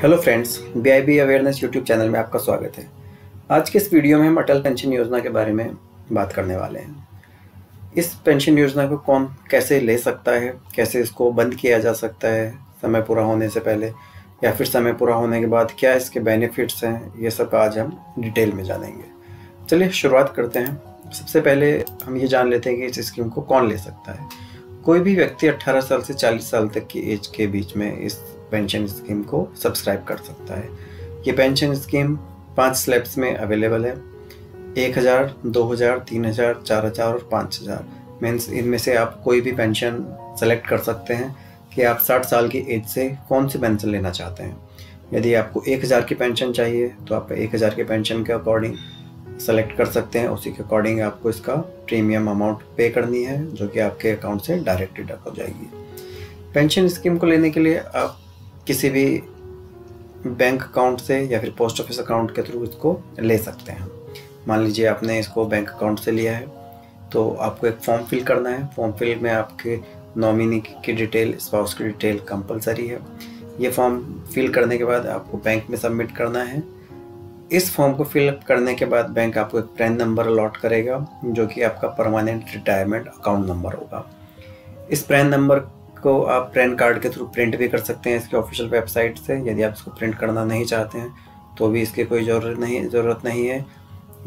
Hello friends, BIB awareness YouTube channel में आपका स्वागत है। आज के इस वीडियो में हम अटल पेंशन योजना के बारे में बात करने वाले हैं। इस पेंशन योजना को कौन कैसे ले सकता है, कैसे इसको बंद किया जा सकता है समय पूरा होने से पहले या फिर समय पूरा होने के बाद, क्या इसके बेनिफिट्स हैं, ये सब आज हम डिटेल में जानेंगे। चलिए शुरुआत करते हैं। सबसे पहले हम ये जान लेते हैं कि इस स्कीम को कौन ले सकता है। कोई भी व्यक्ति 18 साल से 40 साल तक की एज के बीच में इस पेंशन स्कीम को सब्सक्राइब कर सकता है। ये पेंशन स्कीम 5 स्लैब्स में अवेलेबल है। 1000, 2000, 3000, 4000 और 5000 मीन्स इनमें से आप कोई भी पेंशन सेलेक्ट कर सकते हैं कि आप 60 साल की एज से कौन सी पेंशन लेना चाहते हैं। यदि आपको 1000 की पेंशन चाहिए तो आप 1000 की पेंशन के अकॉर्डिंग सेलेक्ट कर सकते हैं। उसी के अकॉर्डिंग आपको इसका प्रीमियम अमाउंट पे करनी है, जो कि आपके अकाउंट से डायरेक्ट डिडक्ट हो जाएगी। पेंशन स्कीम को लेने के लिए आप किसी भी बैंक अकाउंट से या फिर पोस्ट ऑफिस अकाउंट के थ्रू इसको ले सकते हैं। मान लीजिए आपने इसको बैंक अकाउंट से लिया है तो आपको एक फॉर्म फिल करना है। फॉर्म फिल में आपके नॉमिनी की डिटेल, स्पाउस की डिटेल कंपलसरी है। ये फॉर्म फिल करने के बाद आपको बैंक में सबमिट करना है। इस फॉर्म को फिल करने के बाद बैंक आपको एक पैन नंबर अलॉट करेगा, जो कि आपका परमानेंट रिटायरमेंट अकाउंट नंबर होगा। इस पैन नंबर को आप पैन कार्ड के थ्रू प्रिंट भी कर सकते हैं इसके ऑफिशियल वेबसाइट से। यदि आप इसको प्रिंट करना नहीं चाहते हैं तो भी इसकी कोई ज़रूरत नहीं है।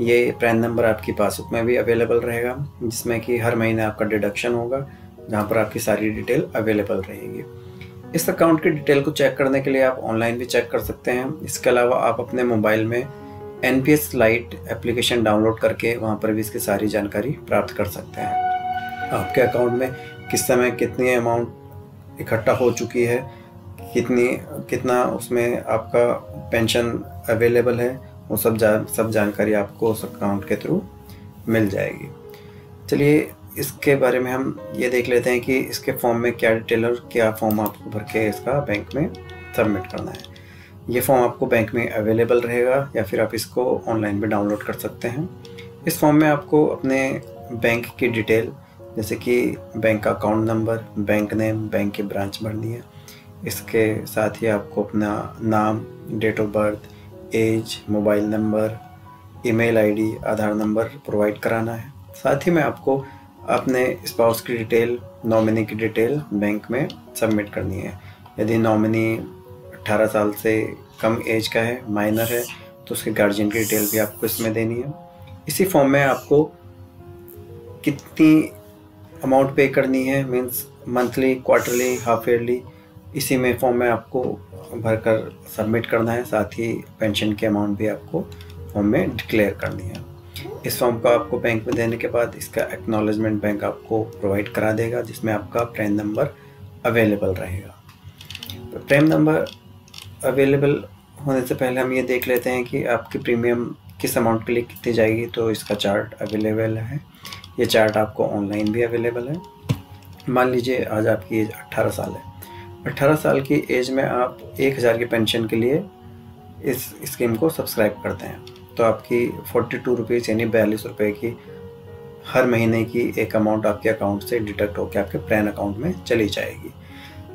ये पैन नंबर आपकी पासबुक में भी अवेलेबल रहेगा, जिसमें कि हर महीने आपका डिडक्शन होगा, जहाँ पर आपकी सारी डिटेल अवेलेबल रहेगी। इस अकाउंट की डिटेल को चेक करने के लिए आप ऑनलाइन भी चेक कर सकते हैं। इसके अलावा आप अपने मोबाइल में NPS लाइट एप्लीकेशन डाउनलोड करके वहाँ पर भी इसकी सारी जानकारी प्राप्त कर सकते हैं। आपके अकाउंट में किस समय कितनी अमाउंट इकट्ठा हो चुकी है, कितना उसमें आपका पेंशन अवेलेबल है, वो सब जानकारी आपको उस अकाउंट के थ्रू मिल जाएगी। चलिए इसके बारे में हम ये देख लेते हैं कि इसके फॉर्म में क्या डिटेल और क्या फॉर्म आपको भर के इसका बैंक में सबमिट करना है। ये फॉर्म आपको बैंक में अवेलेबल रहेगा या फिर आप इसको ऑनलाइन भी डाउनलोड कर सकते हैं। इस फॉर्म में आपको अपने बैंक की डिटेल, जैसे कि बैंक का account number, bank name, bank की ब्रांच भरनी है। इसके साथ ही आपको अपना नाम, date of birth, age, mobile number, email ID, Aadhaar number provide कराना है। साथ ही में आपको अपने स्पाउस की डिटेल, नॉमिनी की डिटेल बैंक में सबमिट करनी है। यदि नॉमिनी 18 साल से कम एज का है, माइनर है, तो उसके गार्जियन की डिटेल भी आपको इसमें देनी है। इसी फॉर्म में आपको कितनी अमाउंट पे करनी है, means monthly, quarterly, half yearly, इसी में फॉर्म में आपको भरकर सबमिट करना है। साथ ही पेंशन की अमाउंट भी आपको फॉर्म में डिक्लेयर करनी है। इस फॉर्म को आपको बैंक में देने के बाद इसका एक्नॉलेजमेंट बैंक आपको प्रोवाइड करा देगा, जिसमें आपका पैन नंबर अवेलेबल रहेगा। पैन नंबर अवेलेबल होने से पहले हम ये देख लेते हैं कि आपकी प्रीमियम किस अमाउंट के लिए कितनी जाएगी। तो इसका चार्ट अवेलेबल है। ये चार्ट आपको ऑनलाइन भी अवेलेबल है। मान लीजिए आज आपकी एज 18 साल है। 18 साल की एज में आप 1000 की पेंशन के लिए इस स्कीम को सब्सक्राइब करते हैं तो आपकी 42 रुपीज़ यानी 42 रुपये की हर महीने की एक अमाउंट आपके अकाउंट से डिडक्ट होकर आपके पैन अकाउंट में चली जाएगी।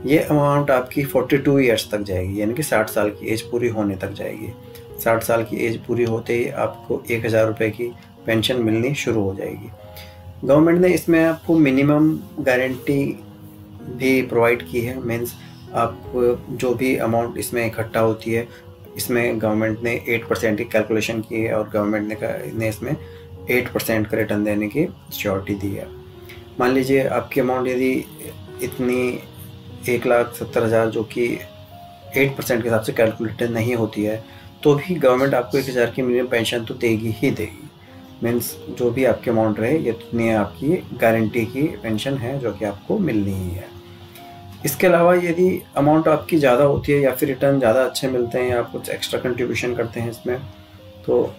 ये अमाउंट आपकी 42 ईयर्स तक जाएगी, यानी कि 60 साल की एज पूरी होने तक जाएगी। 60 साल की एज पूरी होते ही आपको 1000 रुपये की पेंशन मिलनी शुरू हो जाएगी। गवर्नमेंट ने इसमें आपको मिनिमम गारंटी भी प्रोवाइड की है, मीन्स आप जो भी अमाउंट इसमें इकट्ठा होती है, इसमें गवर्नमेंट ने 8% की कैलकुलेशन की है और गवर्नमेंट ने इसमें 8% का रिटर्न देने की श्योरिटी दी है। मान लीजिए आपकी अमाउंट यदि इतनी 1,70,000 जो कि 8% के हिसाब से कैलकुलेटेड नहीं होती है, तो भी गवर्नमेंट आपको 1000 की मिनिमम पेंशन तो देगी ही देगी। मीन्स जो भी आपकी अमाउंट रहे, ये इतनी आपकी गारंटी की पेंशन है जो कि आपको मिलनी ही है। इसके अलावा यदि अमाउंट आपकी ज़्यादा होती है या फिर रिटर्न ज़्यादा अच्छे मिलते हैं या आप कुछ एक्स्ट्रा कंट्रीब्यूशन करते हैं इसमें, तो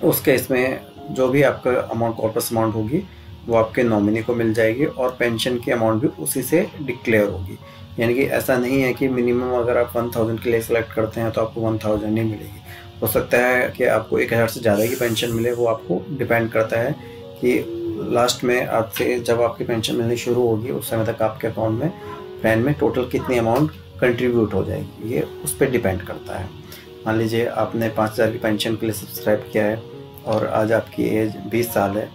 उस केस में जो भी आपका अमाउंट, कॉर्पस अमाउंट होगी, वो आपके नॉमिनी को मिल जाएगी और पेंशन की अमाउंट भी उसी से डिक्लेयर होगी। यानी कि ऐसा नहीं है कि मिनिमम अगर आप 1000 के लिए सेलेक्ट करते हैं तो आपको 1000 नहीं मिलेगी। हो सकता है कि आपको 1000 से ज़्यादा की पेंशन मिले। वो आपको डिपेंड करता है कि लास्ट में आपसे जब आपकी पेंशन मिलनी शुरू होगी उस समय तक आपके अकाउंट में पैन में टोटल कितनी अमाउंट कंट्रीब्यूट हो जाएगी। ये उस पर डिपेंड करता है। मान लीजिए आपने 5,000 की पेंशन के लिए सब्सक्राइब किया है और आज आपकी एज 20 साल है,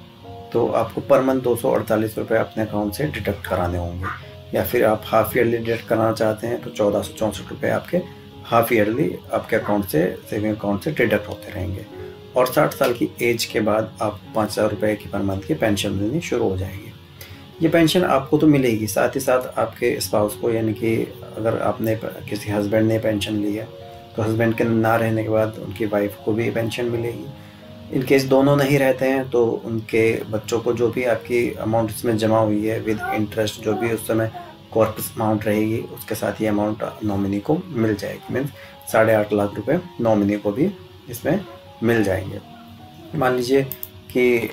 तो आपको पर मंथ 248 रुपये अपने अकाउंट से डिडक्ट कराने होंगे। या फिर आप हाफ ईयरली डिडक्ट कराना चाहते हैं तो 1464 रुपये आपके हाफ ईयरली आपके अकाउंट से, सेविंग अकाउंट से डिडक्ट होते रहेंगे। और 60 साल की एज के बाद आप 5,000 रुपये की पर मंथ की पेंशन मिलनी शुरू हो जाएगी। ये पेंशन आपको तो मिलेगी, साथ ही साथ आपके स्पाउस को, यानी कि अगर आपने किसी हस्बैंड ने पेंशन ली है तो हस्बैंड के ना रहने के बाद उनकी वाइफ को भी पेंशन मिलेगी। इन केस दोनों नहीं रहते हैं तो उनके बच्चों को जो भी आपकी अमाउंट इसमें जमा हुई है विद इंटरेस्ट, जो भी उस समय कॉर्पस अमाउंट रहेगी, उसके साथ ये अमाउंट नॉमिनी को मिल जाएगी। मीन्स 8.5 लाख रुपए नॉमिनी को भी इसमें मिल जाएंगे। मान लीजिए कि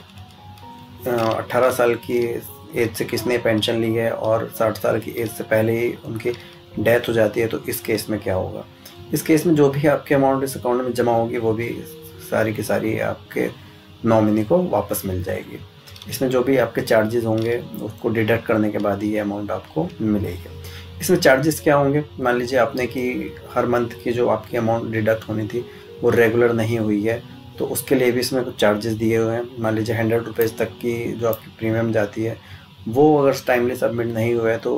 18 साल की एज से किसने पेंशन ली है और 60 साल की एज से पहले ही उनकी डेथ हो जाती है, तो इस केस में क्या होगा? इस केस में जो भी आपके अमाउंट इस अकाउंट में जमा होगी वो भी सारी की सारी आपके नॉमिनी को वापस मिल जाएगी। इसमें जो भी आपके चार्जेस होंगे उसको डिडक्ट करने के बाद ही ये अमाउंट आपको मिलेगी। इसमें चार्जेस क्या होंगे? मान लीजिए आपने कि हर मंथ की जो आपकी अमाउंट डिडक्ट होनी थी वो रेगुलर नहीं हुई है, तो उसके लिए भी इसमें कुछ चार्जेस दिए हुए हैं। मान लीजिए 100 रुपीज़ तक की जो आपकी प्रीमियम जाती है, वो अगर टाइमली सबमिट नहीं हुआ है तो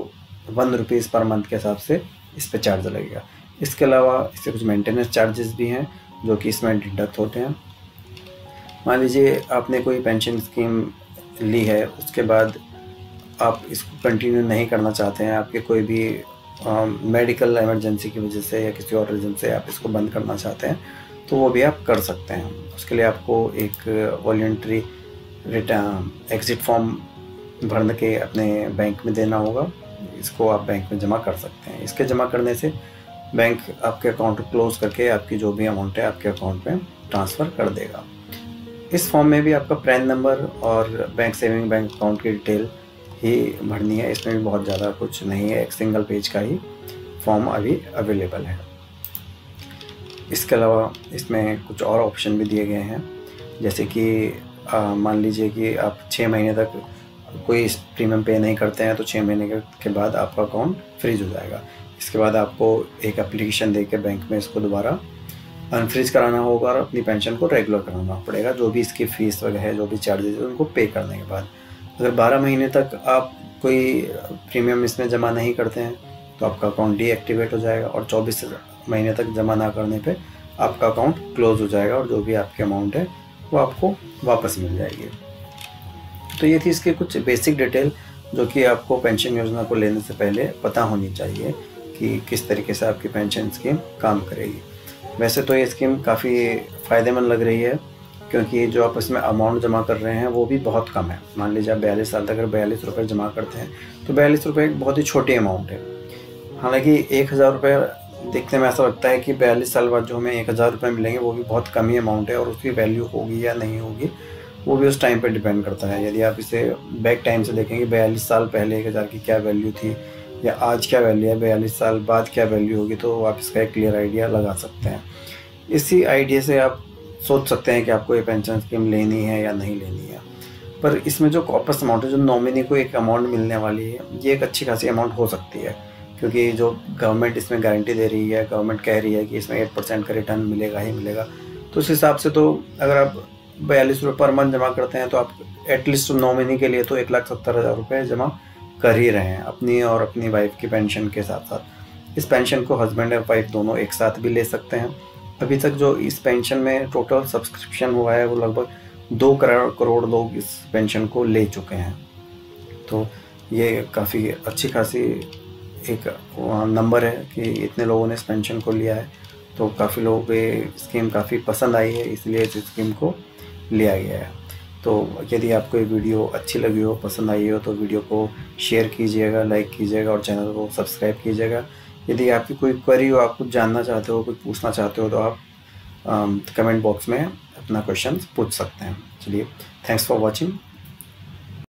1 रुपीज़ पर मंथ के हिसाब से इस पर चार्ज लगेगा। इसके अलावा इससे कुछ मेंटेनेंस चार्जेस भी हैं जो कि इसमें डिडक्ट होते हैं। मान लीजिए आपने कोई पेंशन स्कीम ली है, उसके बाद आप इसको कंटिन्यू नहीं करना चाहते हैं, आपके कोई भी मेडिकल इमरजेंसी की वजह से या किसी और रीज़न से आप इसको बंद करना चाहते हैं, तो वो भी आप कर सकते हैं। उसके लिए आपको एक वॉलंटरी रिटर्न एग्जिट फॉर्म भर के अपने बैंक में देना होगा। इसको आप बैंक में जमा कर सकते हैं। इसके जमा करने से बैंक आपके अकाउंट को क्लोज करके आपकी जो भी अमाउंट है आपके अकाउंट में ट्रांसफ़र कर देगा। इस फॉर्म में भी आपका पैन नंबर और बैंक सेविंग बैंक अकाउंट की डिटेल ही भरनी है। इसमें भी बहुत ज़्यादा कुछ नहीं है, एक सिंगल पेज का ही फॉर्म अभी अवेलेबल है। इसके अलावा इसमें कुछ और ऑप्शन भी दिए गए हैं, जैसे कि मान लीजिए कि आप 6 महीने तक कोई प्रीमियम पे नहीं करते हैं तो 6 महीने के बाद आपका अकाउंट फ्रीज हो जाएगा। इसके बाद आपको एक एप्लीकेशन दे के बैंक में इसको दोबारा अनफ्रीज कराना होगा और अपनी पेंशन को रेगुलर कराना पड़ेगा। जो भी इसकी फ़ीस वगैरह है, जो भी चार्जेस है, उनको पे करने के बाद अगर 12 महीने तक आप कोई प्रीमियम इसमें जमा नहीं करते हैं तो आपका अकाउंट डीएक्टिवेट हो जाएगा और 24 महीने तक जमा ना करने पे आपका अकाउंट क्लोज हो जाएगा और जो भी आपकी अमाउंट है वो आपको वापस मिल जाएगी। तो ये थी इसकी कुछ बेसिक डिटेल जो कि आपको पेंशन योजना को लेने से पहले पता होनी चाहिए कि किस तरीके से आपकी पेंशन स्कीम काम करेगी। वैसे तो ये स्कीम काफ़ी फ़ायदेमंद लग रही है, क्योंकि जो आप इसमें अमाउंट जमा कर रहे हैं वो भी बहुत कम है। मान लीजिए आप 42 साल तक अगर 42 रुपये जमा करते हैं तो 42 रुपये एक बहुत ही छोटी अमाउंट है। हालांकि 1,000 रुपये देखने में ऐसा लगता है कि 42 साल बाद जो हमें 1,000 रुपये मिलेंगे वो भी बहुत कम ही अमाउंट है, और उसकी वैल्यू होगी या नहीं होगी वो भी उस टाइम पर डिपेंड करता है। यदि आप इसे बैक टाइम से देखेंगे 42 साल पहले 1,000 की क्या वैल्यू थी या आज क्या वैल्यू है, 42 साल बाद क्या वैल्यू होगी, तो आप इसका एक क्लियर आइडिया लगा सकते हैं। इसी आइडिया से आप सोच सकते हैं कि आपको ये पेंशन स्कीम लेनी है या नहीं लेनी है। पर इसमें जो कॉर्पस अमाउंट है, जो नॉमिनी को एक अमाउंट मिलने वाली है, ये एक अच्छी खासी अमाउंट हो सकती है, क्योंकि जो गवर्नमेंट इसमें गारंटी दे रही है, गवर्नमेंट कह रही है कि इसमें 8% का रिटर्न मिलेगा ही मिलेगा। तो उस हिसाब से तो अगर आप 42 रुपये पर मंथ जमा करते हैं तो आप एटलीस्ट नॉमिनी के लिए तो 1,70,000 रुपये जमा कर ही रहे हैं, अपनी और अपनी वाइफ की पेंशन के साथ साथ। इस पेंशन को हस्बैंड और वाइफ दोनों एक साथ भी ले सकते हैं। अभी तक जो इस पेंशन में टोटल सब्सक्रिप्शन हुआ है वो लगभग 2 करोड़ लोग इस पेंशन को ले चुके हैं। तो ये काफ़ी अच्छी खासी एक नंबर है कि इतने लोगों ने इस पेंशन को लिया है। तो काफ़ी लोगों को ये स्कीम काफ़ी पसंद आई है, इसलिए इस स्कीम को लिया गया है। तो यदि आपको ये वीडियो अच्छी लगी हो, पसंद आई हो, तो वीडियो को शेयर कीजिएगा, लाइक कीजिएगा और चैनल को सब्सक्राइब कीजिएगा। यदि आपकी कोई क्वेरी हो, आप कुछ जानना चाहते हो, कुछ पूछना चाहते हो, तो आप कमेंट बॉक्स में अपना क्वेश्चन पूछ सकते हैं। चलिए, थैंक्स फॉर वॉचिंग।